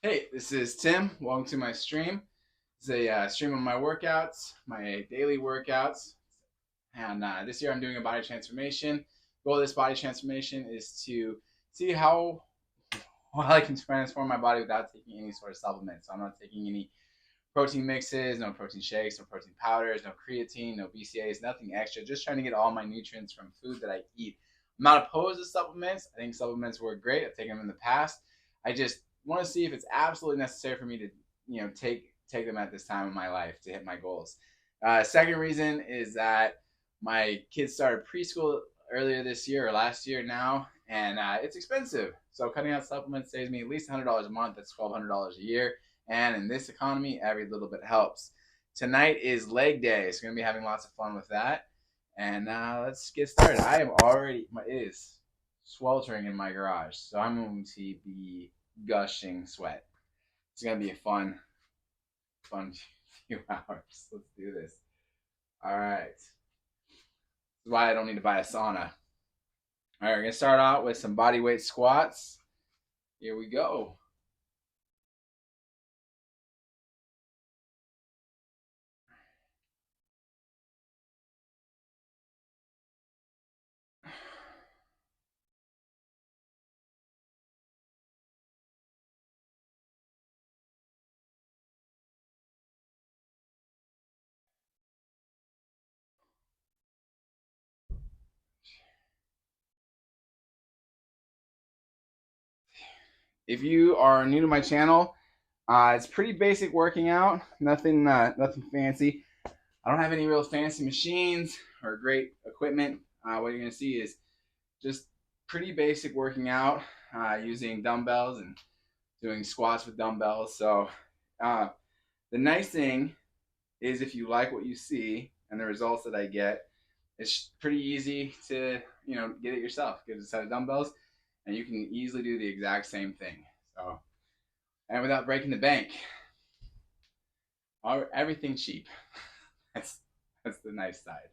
Hey, this is Tim. Welcome to my stream. It's a stream of my workouts, my daily workouts. And this year I'm doing a body transformation. The goal of this body transformation is to see how well I can transform my body without taking any sort of supplements. So I'm not taking any protein mixes, no protein shakes, no protein powders, no creatine, no BCAAs, nothing extra. Just trying to get all my nutrients from food that I eat. I'm not opposed to supplements. I think supplements work great. I've taken them in the past. I just want to see if it's absolutely necessary for me to, take them at this time of my life to hit my goals. Second reason is that my kids started preschool earlier this year or last year now, and it's expensive. So cutting out supplements saves me at least $100 a month. That's $1,200 a year. And in this economy, every little bit helps. Tonight is leg day, so we're gonna be having lots of fun with that. And let's get started. It is sweltering in my garage, so I'm going to be gushing sweat. It's gonna be a fun few hours. Let's do this. All right. This is why I don't need to buy a sauna. All right, we're gonna start out with some body weight squats. Here we go. If you are new to my channel, it's pretty basic working out. Nothing fancy. I don't have any real fancy machines or great equipment. What you're gonna see is just pretty basic working out using dumbbells and doing squats with dumbbells. So uh, the nice thing is if you like what you see and the results that I get, it's pretty easy to get it yourself. Get a set of dumbbells, and you can easily do the exact same thing. So and without breaking the bank, everything cheap. That's that's the nice side.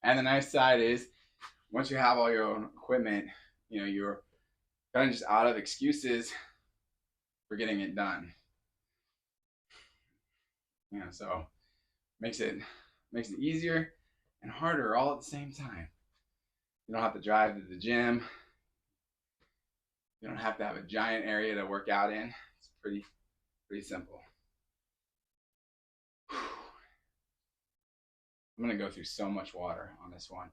And the nice side is once you have all your own equipment, you're kind of just out of excuses for getting it done. So makes it makes it easier and harder all at the same time. You don't have to drive to the gym. You don't have to have a giant area to work out in. It's pretty simple. I'm gonna go through so much water on this one.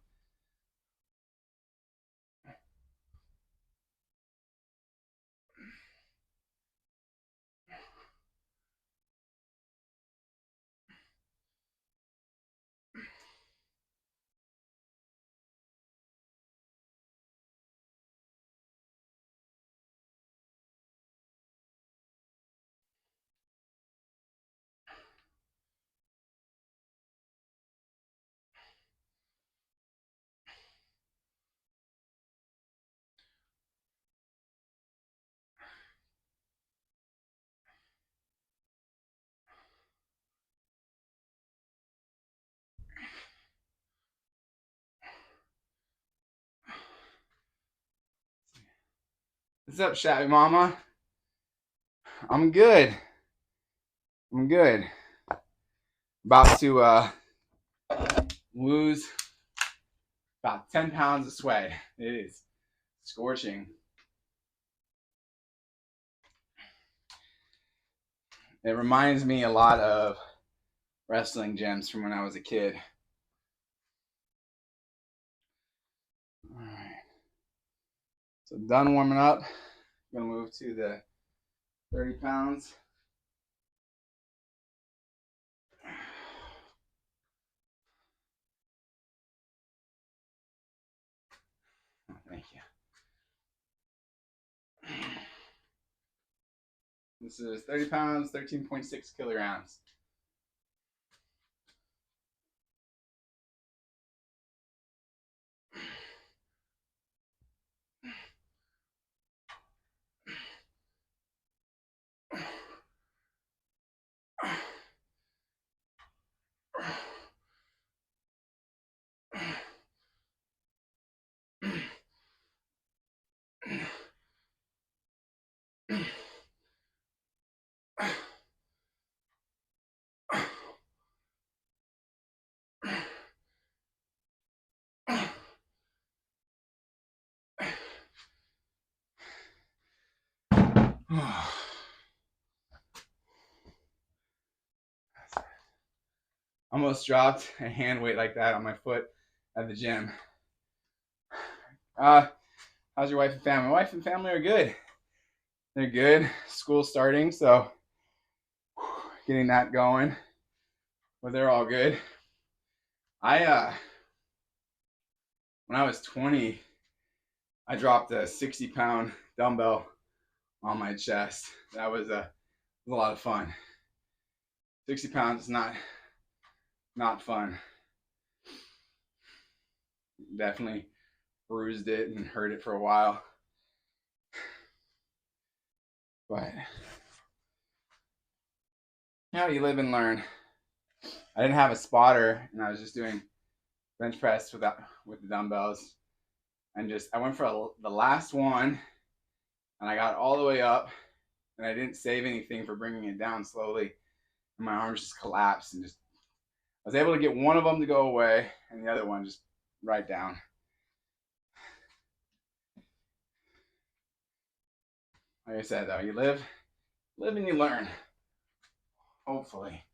What's up, Shabby Mama? I'm good. I'm good. About to lose about 10 pounds of sweat. It is scorching. It reminds me a lot of wrestling gyms from when I was a kid. All right. So done warming up. I'm gonna move to the 30 pounds. Oh, thank you. This is 30 pounds, 13.6 kilograms. Almost dropped a hand weight like that on my foot at the gym. How's your wife and family? My wife and family are good. They're good. School's starting, so getting that going. But they're all good. When I was 20, I dropped a 60-pound dumbbell on my chest. That was a lot of fun. 60 pounds is not fun. Definitely bruised it and hurt it for a while. But you know, you live and learn. I didn't have a spotter, and I was just doing bench press with the dumbbells, and I went for the last one, and I got all the way up, and I didn't save anything for bringing it down slowly, and my arms just collapsed, and I was able to get one of them to go away, and the other one just right down. Like I said, though, you live and you learn. Hopefully.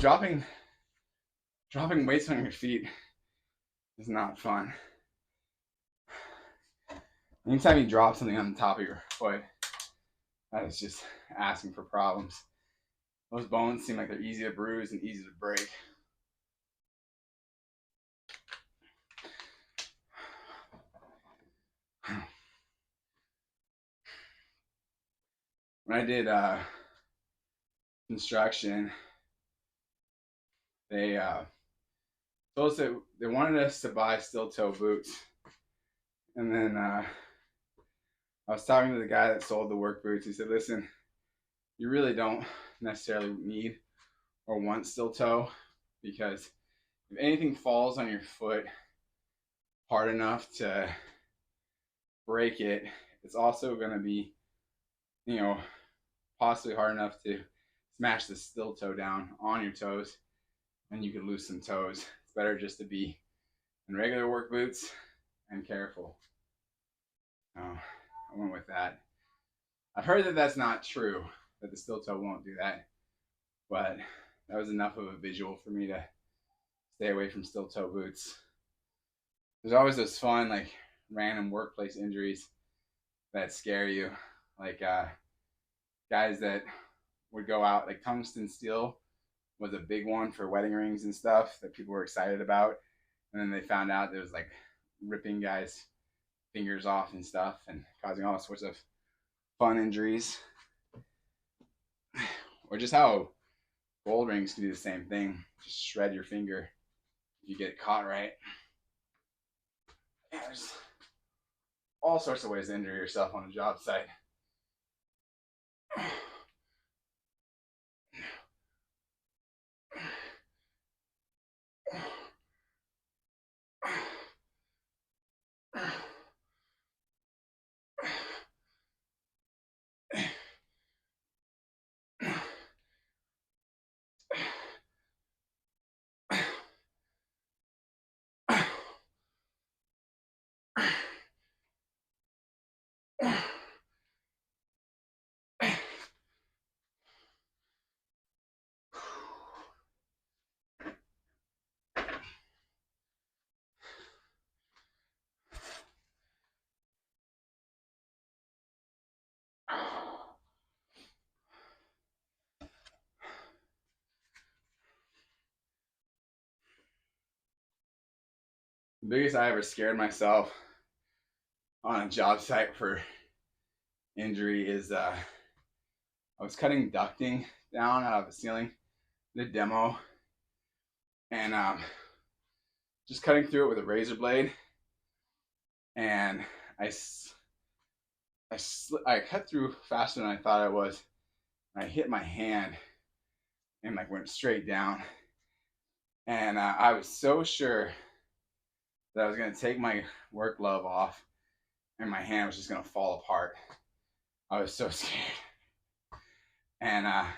Dropping weights on your feet is not fun. Anytime you drop something on the top of your foot, that is just asking for problems. Those bones seem like they're easy to bruise and easy to break. When I did construction, they told us that they wanted us to buy steel toe boots. And then I was talking to the guy that sold the work boots. He said, listen, you really don't necessarily need or want steel toe, because if anything falls on your foot hard enough to break it, it's also going to be, possibly hard enough to smash the steel toe down on your toes, and you could lose some toes. It's better just to be in regular work boots and careful. I went with that. I've heard that that's not true, that the steel toe won't do that, but that was enough of a visual for me to stay away from steel toe boots. There's always those fun, like, random workplace injuries that scare you, like guys that would go out, like tungsten steel was a big one for wedding rings and stuff that people were excited about, and then they found out there was like ripping guys' fingers off and stuff and causing all sorts of fun injuries. Or just how gold rings can do the same thing, just shred your finger if you get caught right. Yeah, there's all sorts of ways to injure yourself on a job site. The biggest I ever scared myself on a job site for injury is I was cutting ducting down out of the ceiling, the demo, and just cutting through it with a razor blade, and I cut through faster than I thought I was. And I hit my hand and like went straight down, and I was so sure that I was gonna take my work glove off and my hand was just gonna fall apart. I was so scared. And I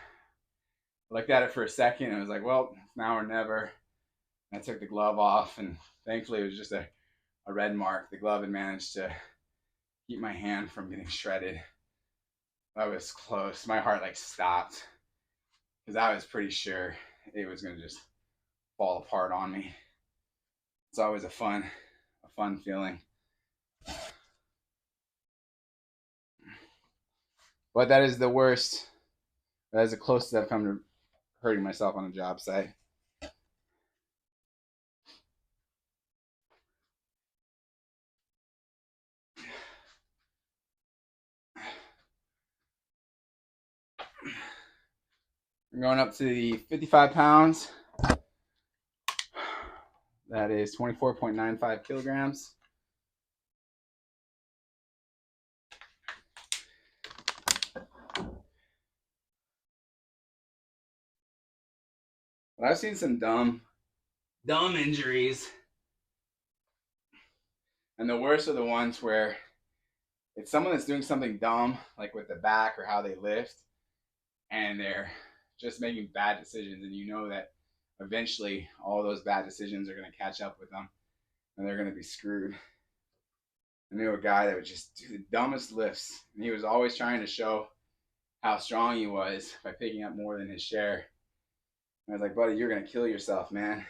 looked at it for a second and I was like, well, now or never. And I took the glove off, and thankfully it was just a red mark. The glove had managed to keep my hand from getting shredded. I was close. My heart like stopped because I was pretty sure it was gonna just fall apart on me. It's always a fun feeling. But that is the worst. That is the closest I've come to hurting myself on a job site. We're going up to the 55 pounds. That is 24.95 kilograms. But I've seen some dumb injuries. And the worst are the ones where it's someone that's doing something dumb, like with the back or how they lift, and they're just making bad decisions, and you know that eventually all those bad decisions are going to catch up with them and they're going to be screwed. I knew a guy that would just do the dumbest lifts, and he was always trying to show how strong he was by picking up more than his share. And I was like, buddy, you're going to kill yourself, man.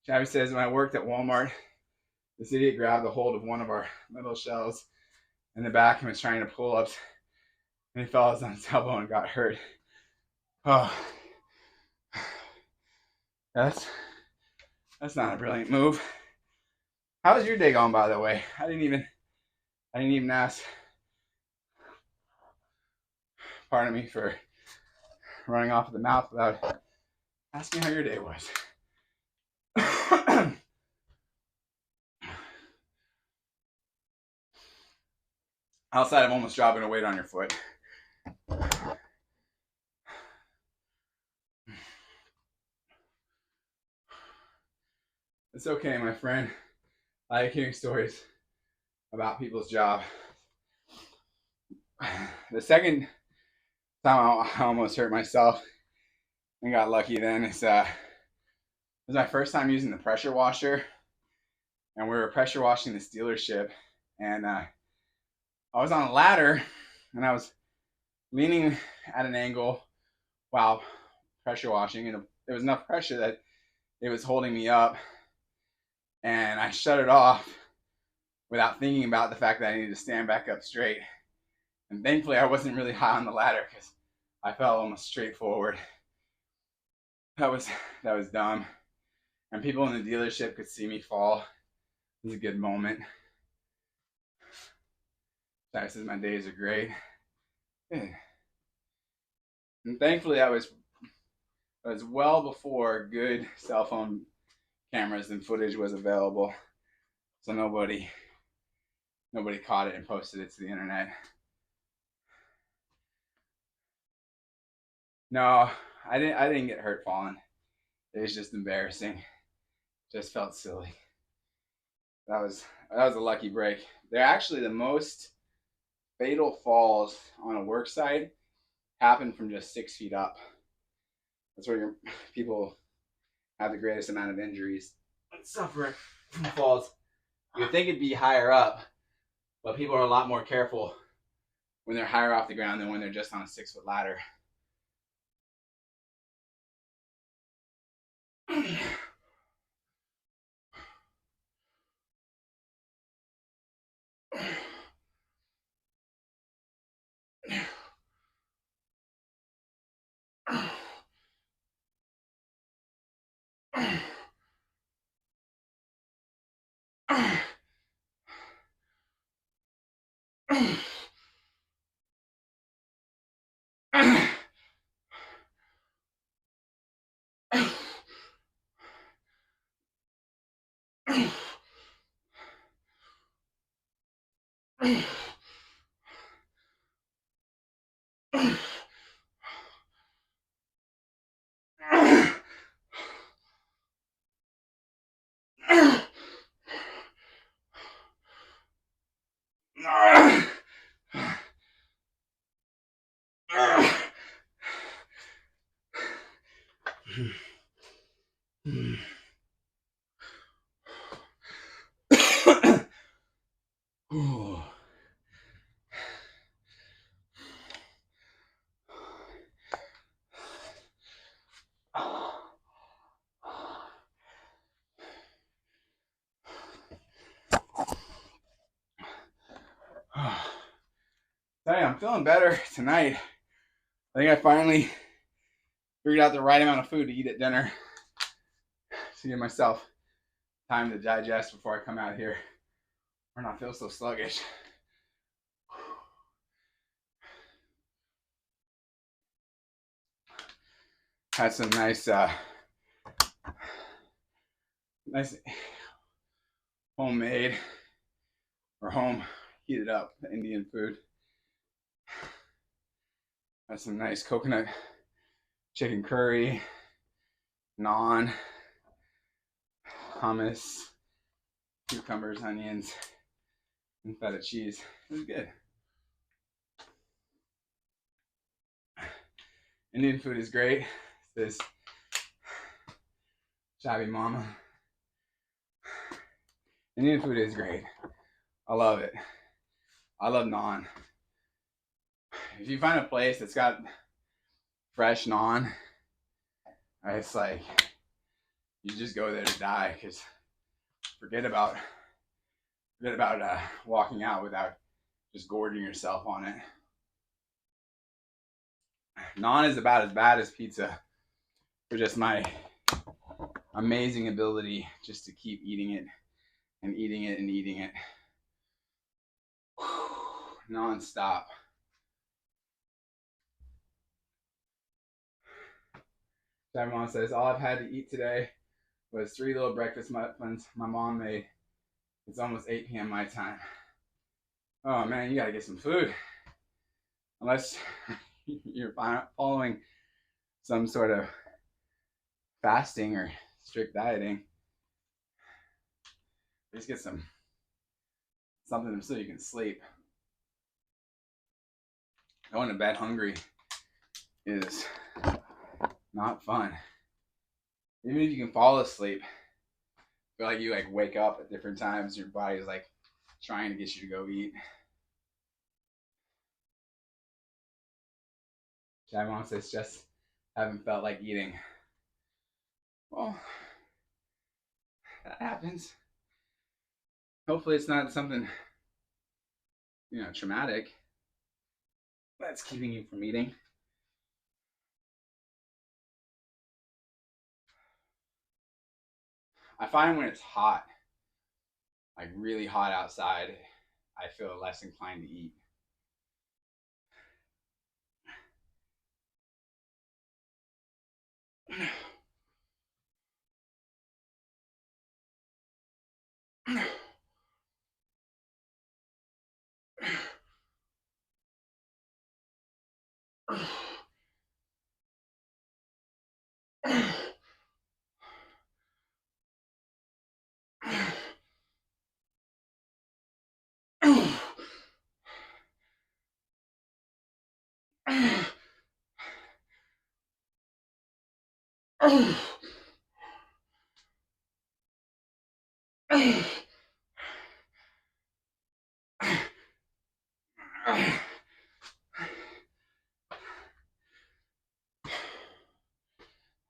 Shabby says, when I worked at Walmart, this idiot grabbed a hold of one of our metal shelves in the back and was trying to pull up, and he fell on his elbow and got hurt. Oh, that's not a brilliant move. How was your day going, by the way? I didn't even ask. Pardon me for running off at the mouth without asking how your day was. Outside of almost dropping a weight on your foot. It's okay, my friend. I like hearing stories about people's job. The second time I almost hurt myself and got lucky then is it was my first time using the pressure washer, and we were pressure washing this dealership, and I was on a ladder and I was leaning at an angle while pressure washing, and there was enough pressure that it was holding me up, and I shut it off without thinking about the fact that I needed to stand back up straight. And thankfully, I wasn't really high on the ladder because I fell almost straight forward. That was dumb. And people in the dealership could see me fall. It was a good moment. Shai says my days are great. And thankfully, that was well before good cell phone cameras and footage was available. So nobody caught it and posted it to the internet. No, I didn't get hurt falling. It was just embarrassing. Just felt silly. That was a lucky break. They're actually the most fatal falls on a work site happen from just 6 feet up. That's where your people have the greatest amount of injuries and suffering from falls. You'd think it'd be higher up, but people are a lot more careful when they're higher off the ground than when they're just on a 6-foot ladder. Hey, I'm feeling better tonight. I think I finally figured out the right amount of food to eat at dinner to give myself time to digest before I come out here or not feel so sluggish. Had some nice homemade or home heated up Indian food. Had some nice coconut chicken curry, naan, hummus, cucumbers, onions, and feta cheese. It was good. Indian food is great. This shabby mama. Indian food is great. I love it. I love naan. If you find a place that's got fresh naan, it's like you just go there to die, because forget about walking out without just gorging yourself on it. Naan is about as bad as pizza for just my amazing ability just to keep eating it and eating it and eating it non-stop. My mom says all I've had to eat today was 3 little breakfast muffins my mom made. It's almost 8 p.m. my time. Oh man, you gotta get some food. Unless you're following some sort of fasting or strict dieting. Just get something so you can sleep. Going to bed hungry is not fun. Even if you can fall asleep, I feel like you wake up at different times. Your body's trying to get you to go eat. Chad Mom says just haven't felt like eating. Well, happens. Hopefully it's not something, traumatic that's keeping you from eating. I find when it's hot, like really hot outside, I feel less inclined to eat.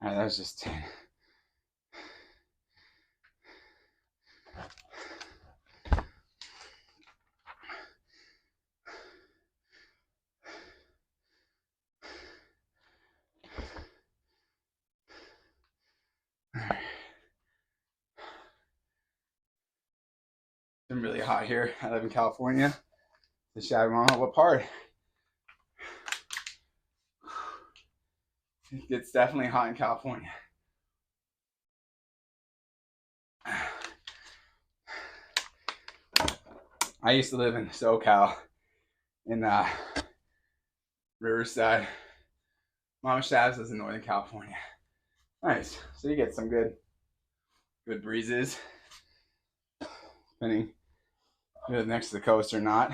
Alright, that was just 10. It's been really hot here. I live in California. The Shadow, what part? It gets definitely hot in California. I used to live in SoCal in Riverside. Mama Shabs lives in Northern California. Nice. So you get some good breezes. Depending if you live next to the coast or not.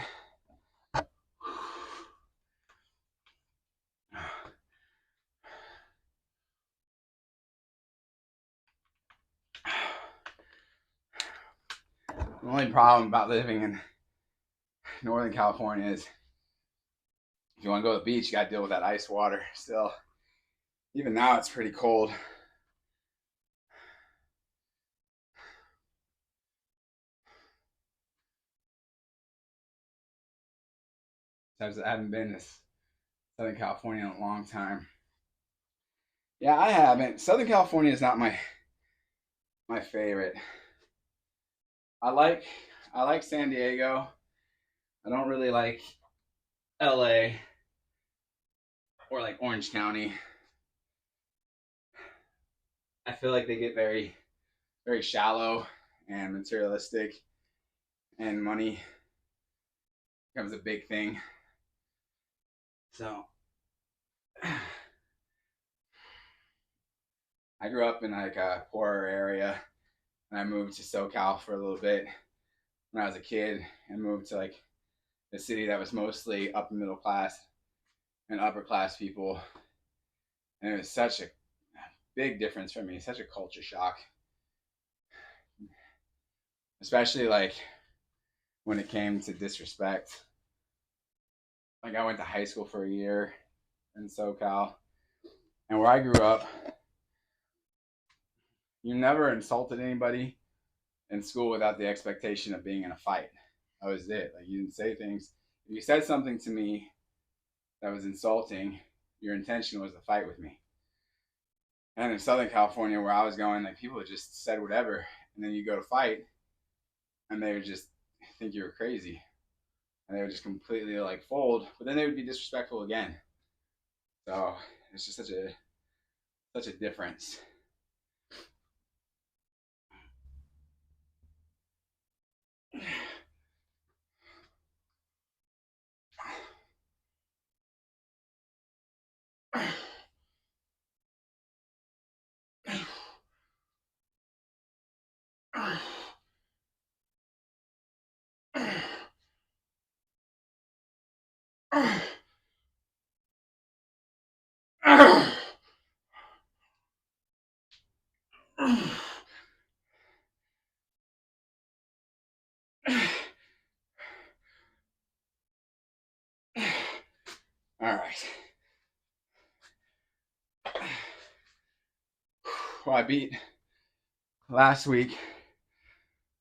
The only problem about living in Northern California is if you want to go to the beach, you got to deal with that ice water still. Even now, it's pretty cold. I haven't been to Southern California in a long time. Yeah, I haven't. Southern California is not my favorite. I like San Diego. I don't really like LA or like Orange County. I feel like they get very, very shallow and materialistic, and money becomes a big thing. So I grew up in like a poorer area, and I moved to SoCal for a little bit when I was a kid, and moved to like a city that was mostly upper middle class and upper class people, and it was such a big difference for me, such a culture shock, especially like when it came to disrespect. Like I went to high school for a year in SoCal, and where I grew up, you never insulted anybody in school without the expectation of being in a fight. That was it. Like you didn't say things. If you said something to me that was insulting, your intention was to fight with me. And in Southern California, where I was going, like people just said whatever, and then you go to fight, and they would just think you were crazy, and they would just completely like fold. But then they would be disrespectful again. So it's just such a difference. All right. Well, I beat last week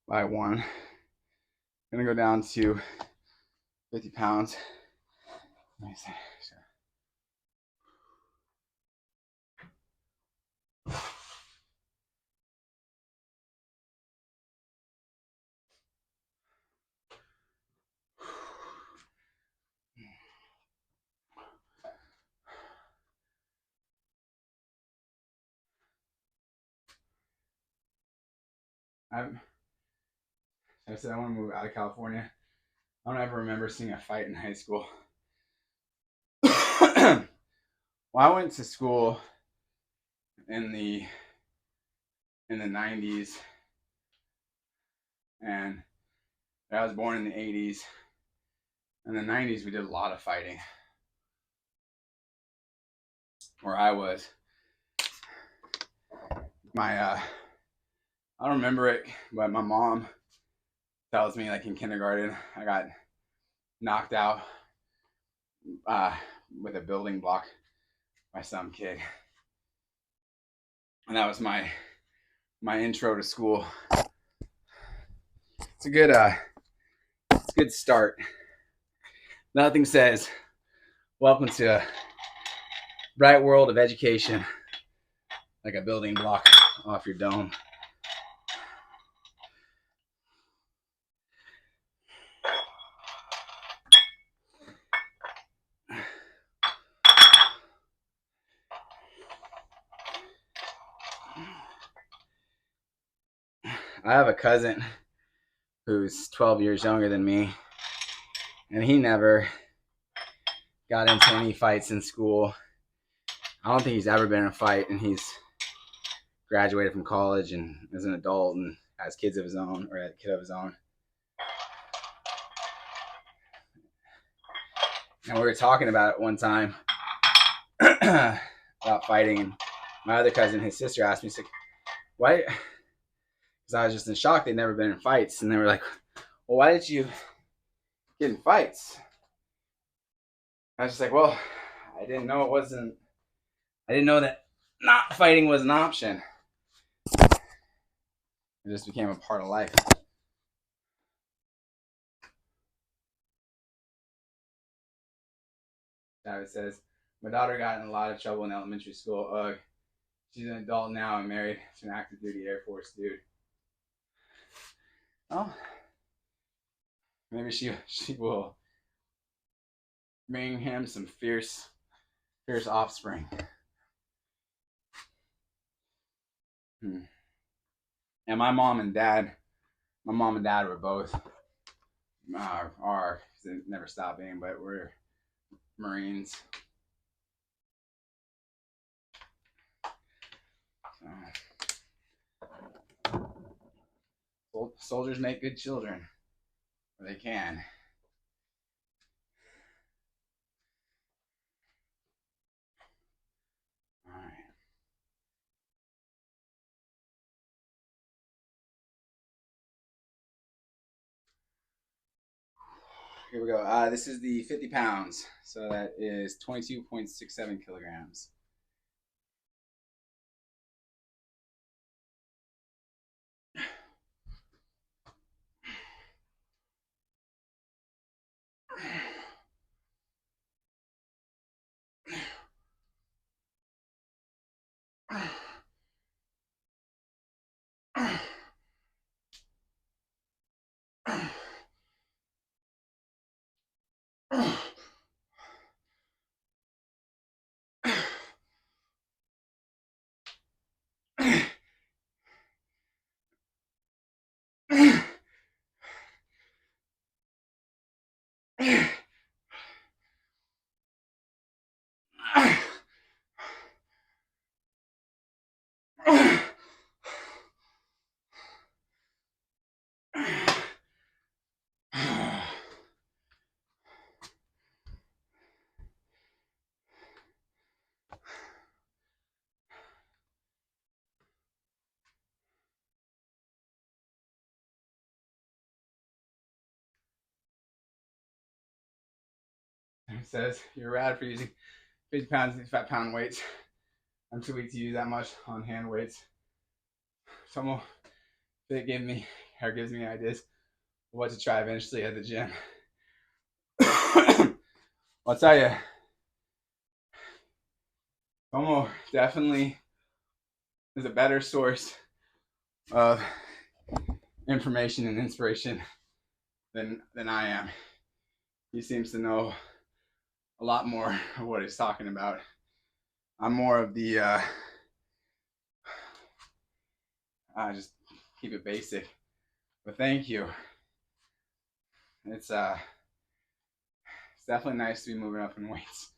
by 1. Gonna go down to 50 pounds. Nice. I said I want to move out of California. I don't ever remember seeing a fight in high school. Well, I went to school in the 90s, and I was born in the 80s. In the 90s, we did a lot of fighting. Where I was, I don't remember it, but my mom tells me, like, in kindergarten, I got knocked out with a building block by some kid, and that was my intro to school. It's a good start. Nothing says welcome to a bright world of education like a building block off your dome. I have a cousin who's 12 years younger than me, and he never got into any fights in school. I don't think he's ever been in a fight, and he's graduated from college and is an adult and has kids of his own, or a kid of his own. And we were talking about it one time about fighting, and my other cousin, his sister, asked me, she's like, why? Because I was just in shock. They'd never been in fights, and they were like, well, why did you get in fights? I was just like, well, I didn't know that not fighting was an option. It just became a part of life. David says, my daughter got in a lot of trouble in elementary school. Ugh. She's an adult now and married to an active duty Air Force dude. Oh, maybe she will bring him some fierce offspring. And my mom and dad were both they never stopped being, but we're Marines. So, soldiers make good children, or they can. All right. Here we go. This is the 50 pounds, so that is 22.67 kilograms. It says, you're rad for using 50 pounds of these fat pound weights. I'm too weak to use that much on hand weights. Someone, they gave me or gives me ideas of what to try eventually at the gym. I'll tell you, Tomo definitely is a better source of information and inspiration than I am. He seems to know a lot more of what he's talking about. I'm more of the just keep it basic. But thank you. It's definitely nice to be moving up in weights.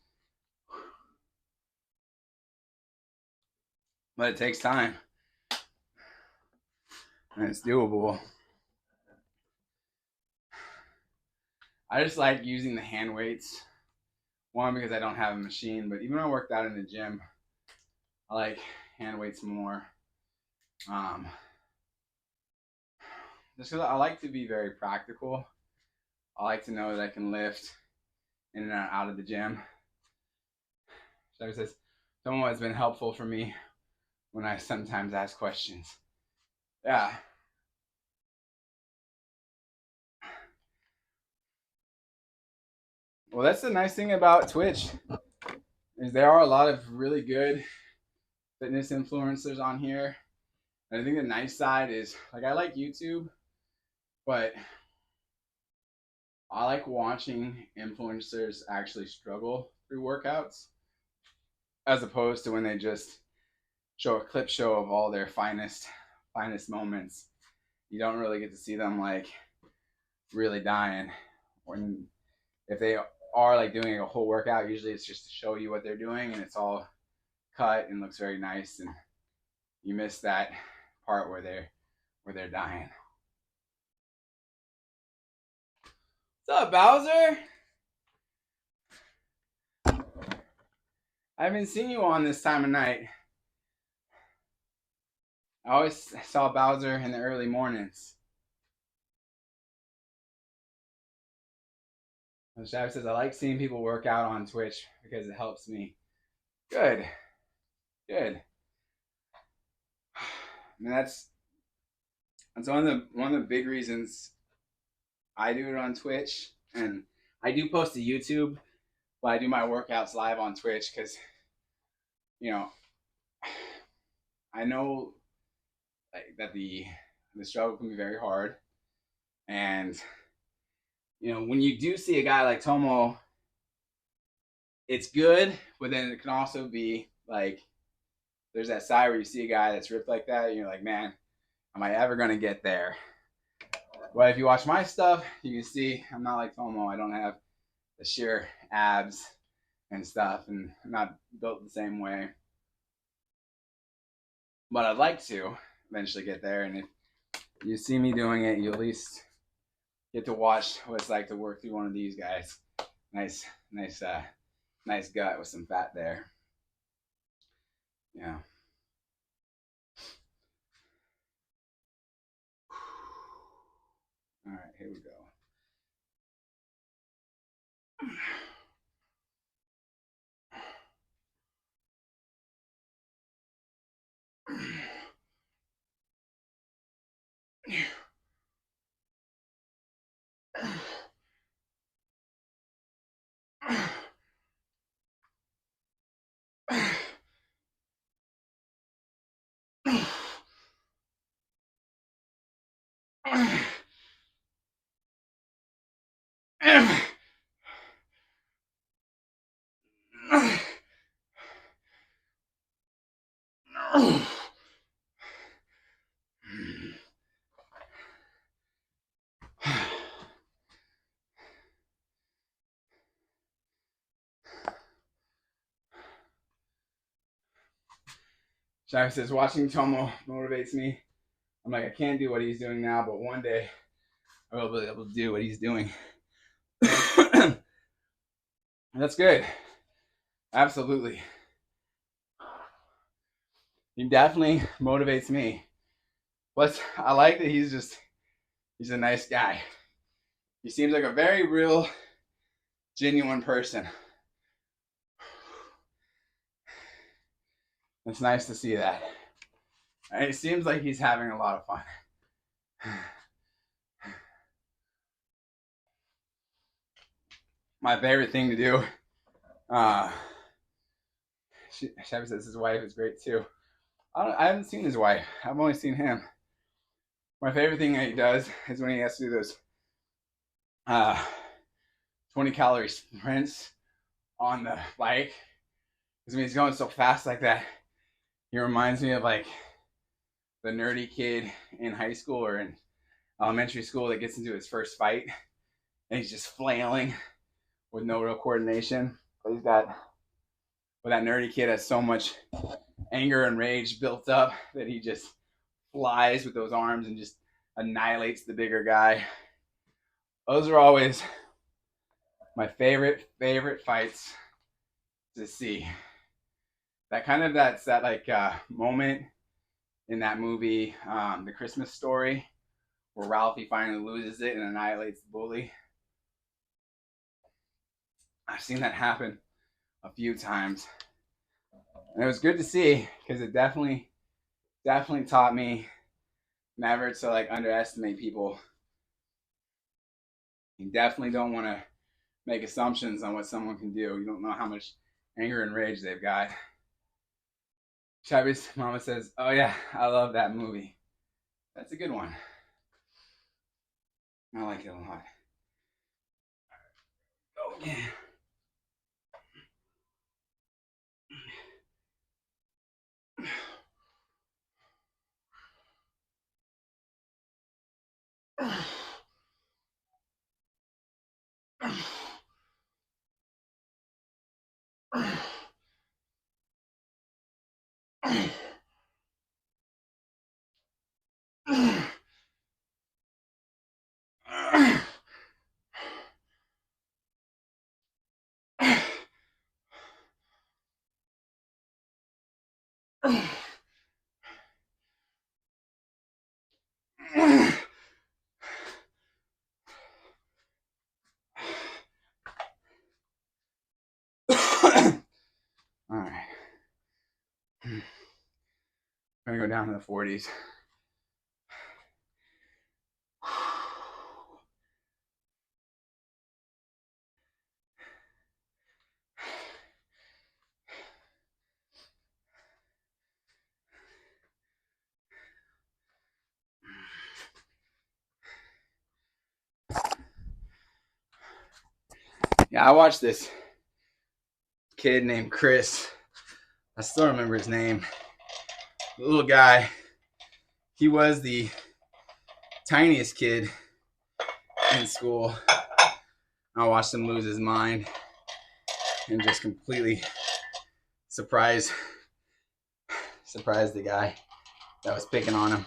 But it takes time. And it's doable. I just like using the hand weights. One, because I don't have a machine, but even when I worked out in the gym, I like hand weights more. Just because I like to be very practical. I like to know that I can lift in and out of the gym. So says, someone has been helpful for me when I sometimes ask questions. Yeah. Well, that's the nice thing about Twitch is there are a lot of really good fitness influencers on here. And I think the nice side is, like, I like YouTube, but I like watching influencers actually struggle through workouts as opposed to when they just show a clip show of all their finest moments. You don't really get to see them like really dying. When if they are like doing a whole workout, usually it's just to show you what they're doing and it's all cut and looks very nice, and you miss that part where they're dying. What's up, Bowser? I haven't seen you on this time of night. I always saw Bowser in the early mornings. Shav says, I like seeing people work out on Twitch because it helps me. Good. Good. I mean, that's one of the big reasons I do it on Twitch. And I do post to YouTube, but I do my workouts live on Twitch because, you know, I know like, that the struggle can be very hard. And, you know, when you do see a guy like Tomo, it's good, but then it can also be like, there's that side where you see a guy that's ripped like that, and you're like, man, am I ever going to get there? Well, if you watch my stuff, you can see I'm not like Tomo. I don't have the sheer abs and stuff, and I'm not built the same way. But I'd like to eventually get there, and if you see me doing it, you at least get to watch what it's like to work through one of these guys. Nice gut with some fat there. Yeah. All right, here we go. Shai says, watching Tomo motivates me. I'm like, I can't do what he's doing now, but one day I will be able to do what he's doing. That's good. Absolutely. He definitely motivates me. But I like that he's a nice guy. He seems like a very real, genuine person. It's nice to see that. And it seems like he's having a lot of fun. My favorite thing to do. Uh, Chevy says his wife is great too. I haven't seen his wife. I've only seen him. My favorite thing that he does is when he has to do those uh, 20 calorie sprints on the bike. Because when he's going so fast like that, he reminds me of like the nerdy kid in high school or in elementary school that gets into his first fight and he's just flailing with no real coordination. But that nerdy kid has so much anger and rage built up that he just flies with those arms and just annihilates the bigger guy. Those are always my favorite fights to see. That's that like moment in that movie, The Christmas Story, where Ralphie finally loses it and annihilates the bully. I've seen that happen a few times, and it was good to see because it definitely taught me never to like underestimate people. You definitely don't want to make assumptions on what someone can do. You don't know how much anger and rage they've got. Chevy's mama says, "Oh yeah, I love that movie. That's a good one. I like it a lot." Oh yeah. All right. I'm gonna go down to the 40s. Yeah, I watched this kid named Chris. I still remember his name. The little guy. He was the tiniest kid in school. I watched him lose his mind and just completely surprise the guy that was picking on him.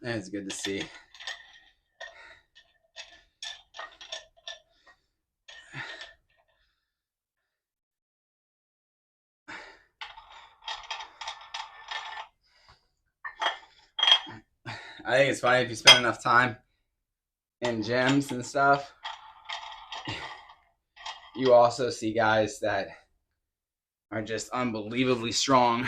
And it's good to see. I think it's funny if you spend enough time in gyms and stuff, you also see guys that are just unbelievably strong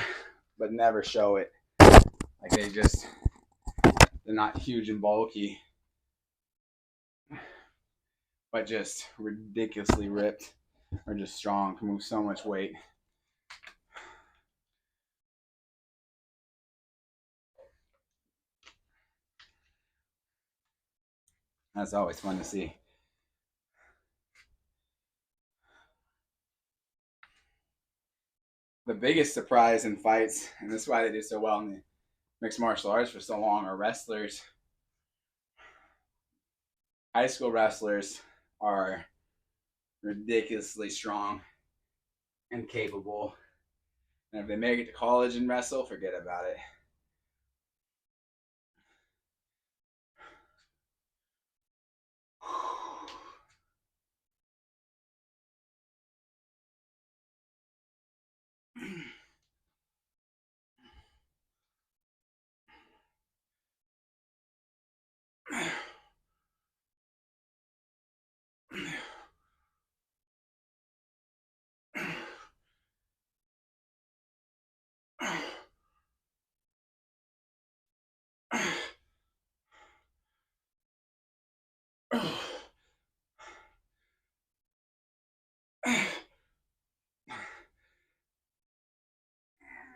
but never show it. Like they're not huge and bulky, but just ridiculously ripped or just strong, can move so much weight. That's always fun to see. The biggest surprise in fights, and this is why they do so well in the mixed martial arts for so long, are wrestlers. High school wrestlers are ridiculously strong and capable. And if they make it to college and wrestle, forget about it.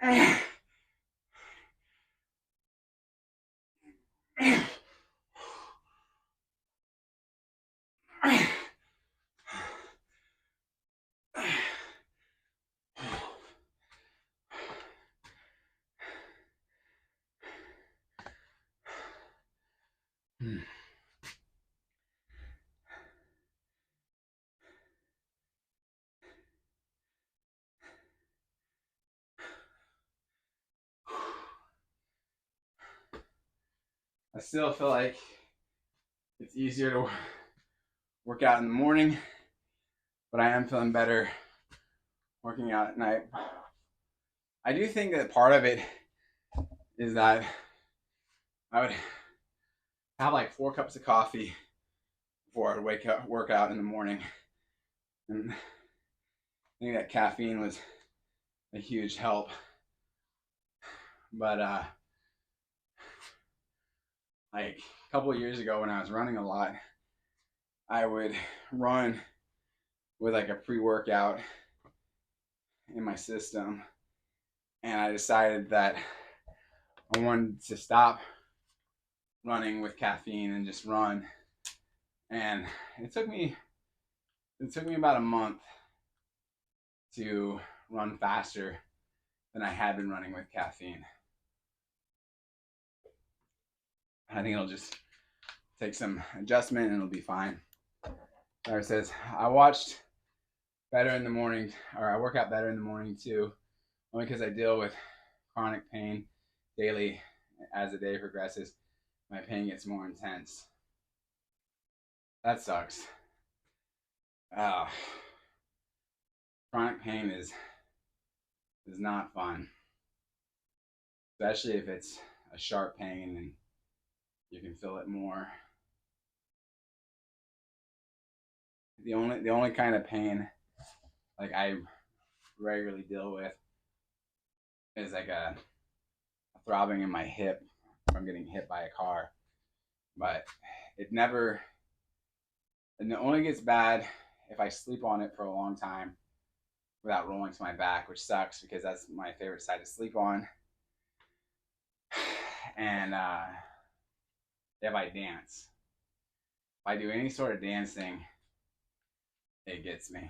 I still feel like it's easier to work out in the morning, but I am feeling better working out at night. I do think that part of it is that I would have like 4 cups of coffee before I'd wake up, work out in the morning. And I think that caffeine was a huge help. But like a couple of years ago when I was running a lot, I would run with like a pre-workout in my system. And I decided that I wanted to stop running with caffeine and just run. And it took me about a month to run faster than I had been running with caffeine. I think it'll just take some adjustment and it'll be fine. Sarah says, I watched better in the morning, or I work out better in the morning too, only because I deal with chronic pain daily. As the day progresses, my pain gets more intense. That sucks. Chronic pain is not fun, especially if it's a sharp pain and you can feel it more. The only kind of pain like I regularly deal with is like a throbbing in my hip from getting hit by a car. But it only gets bad if I sleep on it for a long time without rolling to my back, which sucks because that's my favorite side to sleep on. And if I dance, if I do any sort of dancing, it gets me.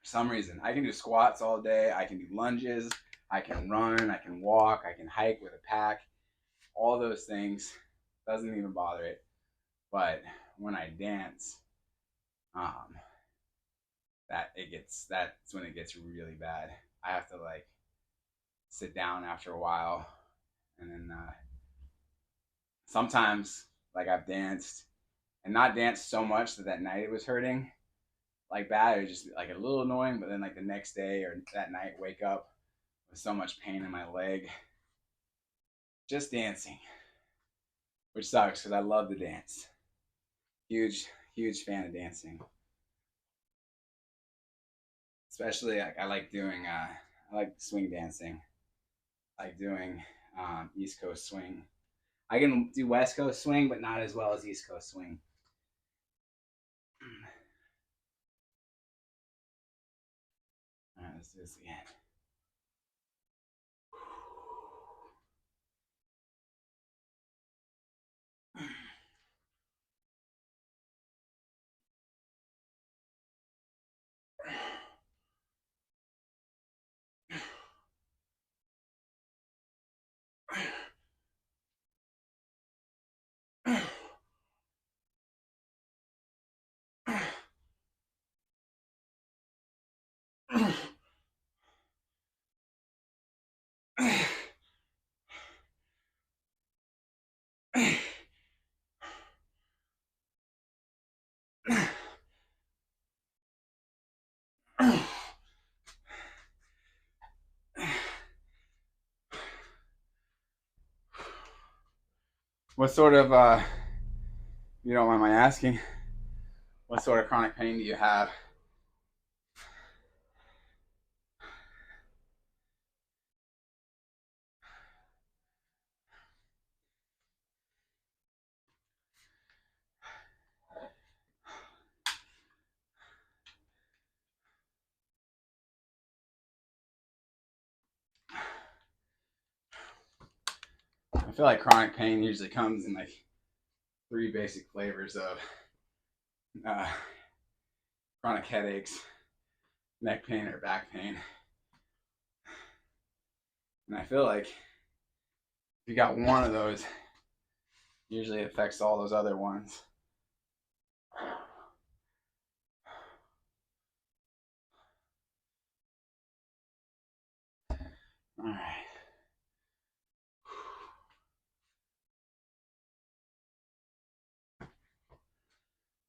For some reason, I can do squats all day. I can do lunges. I can run. I can walk. I can hike with a pack. All those things doesn't even bother it. But when I dance, that's when it gets really bad. I have to like sit down after a while, and then sometimes like I've danced and not danced so much that night it was hurting like bad. It was just like a little annoying, but then like the next day or that night, wake up with so much pain in my leg just dancing, which sucks because I love to dance. Huge fan of dancing. Especially like I like doing I like swing dancing. I like doing East Coast swing. I can do West Coast swing, but not as well as East Coast swing. All right, let's do this again. What sort of, you don't mind my asking, what sort of chronic pain do you have? I feel like chronic pain usually comes in like 3 basic flavors of chronic headaches, neck pain, or back pain. And I feel like if you got one of those, usually it affects all those other ones. All right.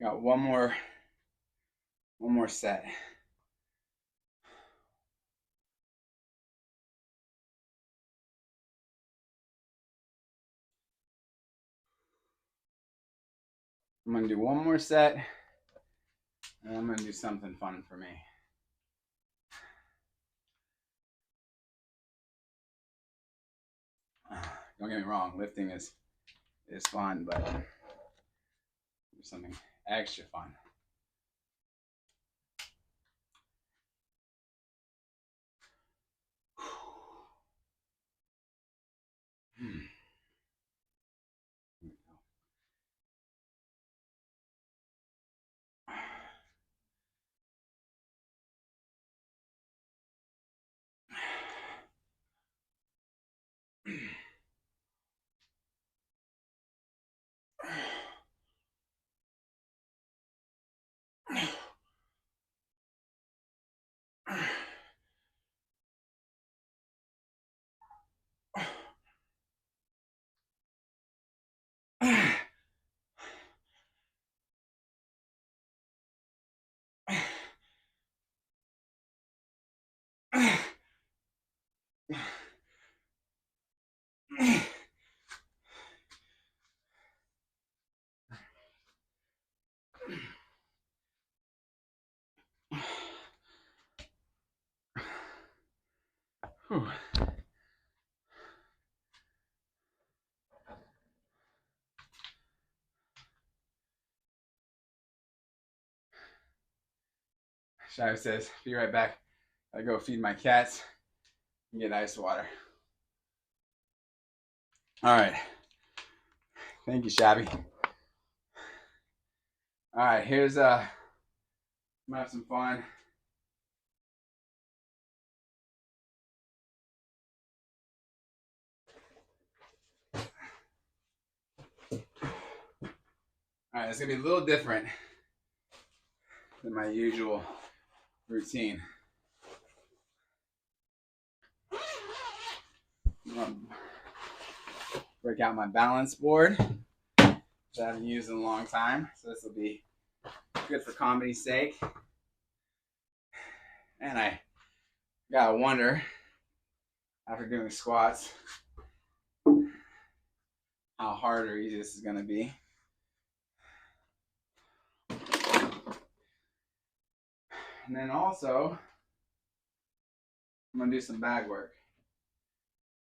Got one more set. I'm gonna do one more set, and I'm gonna do something fun for me. Don't get me wrong, lifting is fun, but do something extra fun. Shive says, be right back. I go feed my cats and get ice water. All right. Thank you, Shabby. All right, here's I'm gonna have some fun. All right, it's gonna be a little different than my usual routine. I'm gonna break out my balance board, which I haven't used in a long time, so this will be good for comedy's sake. And I gotta wonder, after doing squats, how hard or easy this is gonna be. And then also, I'm gonna do some bag work.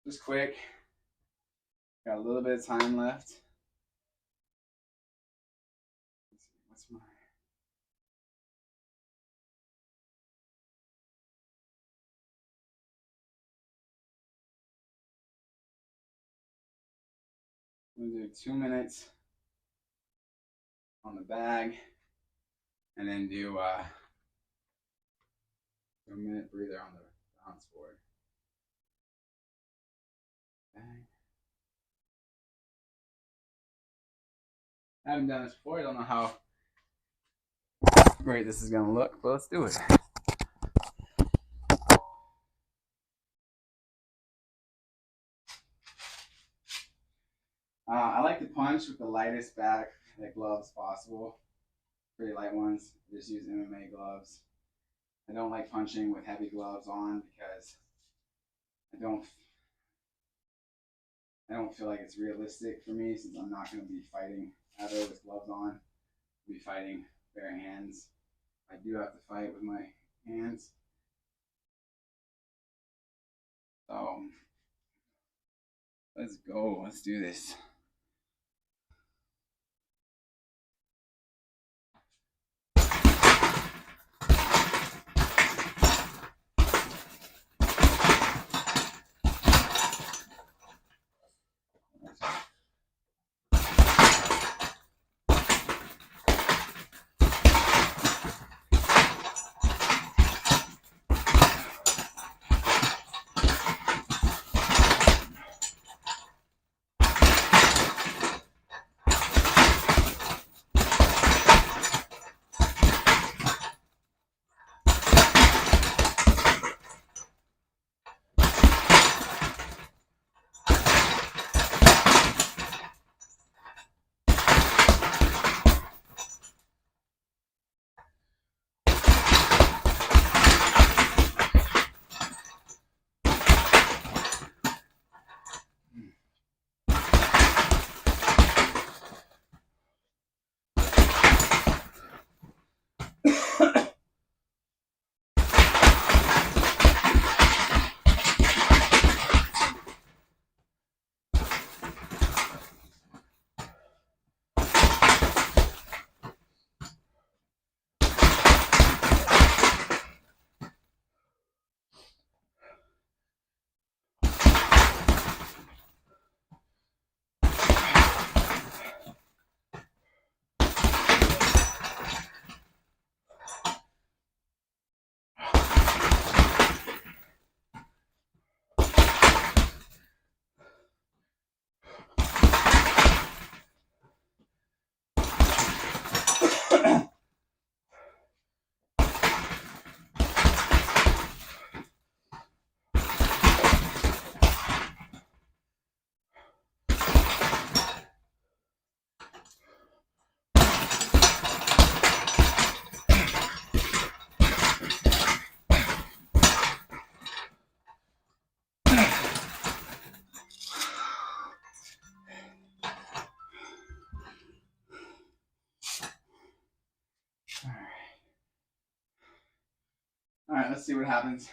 Just quick. Got a little bit of time left. Let's see, what's my... I'm gonna do 2 minutes on the bag, and then do a minute breather on the balance board. Bag. I haven't done this before. I don't know how great this is gonna look, but let's do it. I like to punch with the lightest back gloves possible. Pretty light ones. Just use MMA gloves. I don't like punching with heavy gloves on because I don't feel like it's realistic for me, since I'm not going to be fighting ever with gloves on. I'll be fighting bare hands. I do have to fight with my hands. So let's go. Let's do this. Let's see what happens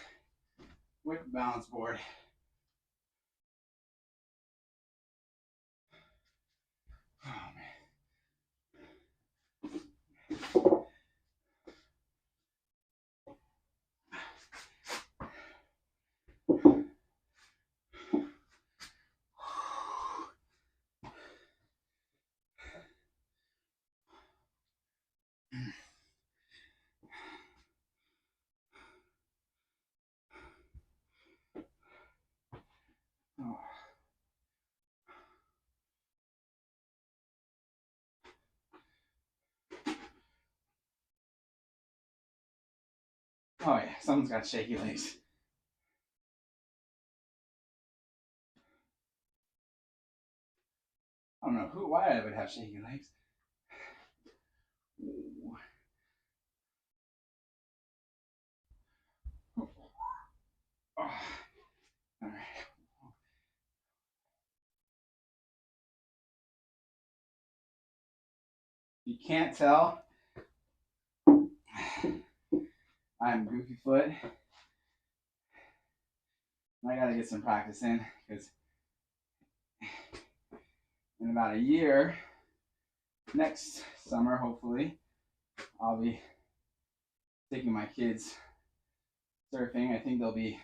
with the balance board. Oh man. Oh. Oh yeah, someone's got shaky legs. I don't know why I would have shaky legs. Ooh. Oh. All right. You can't tell, I'm goofy foot. I gotta get some practice in because in about a year, next summer, hopefully, I'll be taking my kids surfing. I think they'll be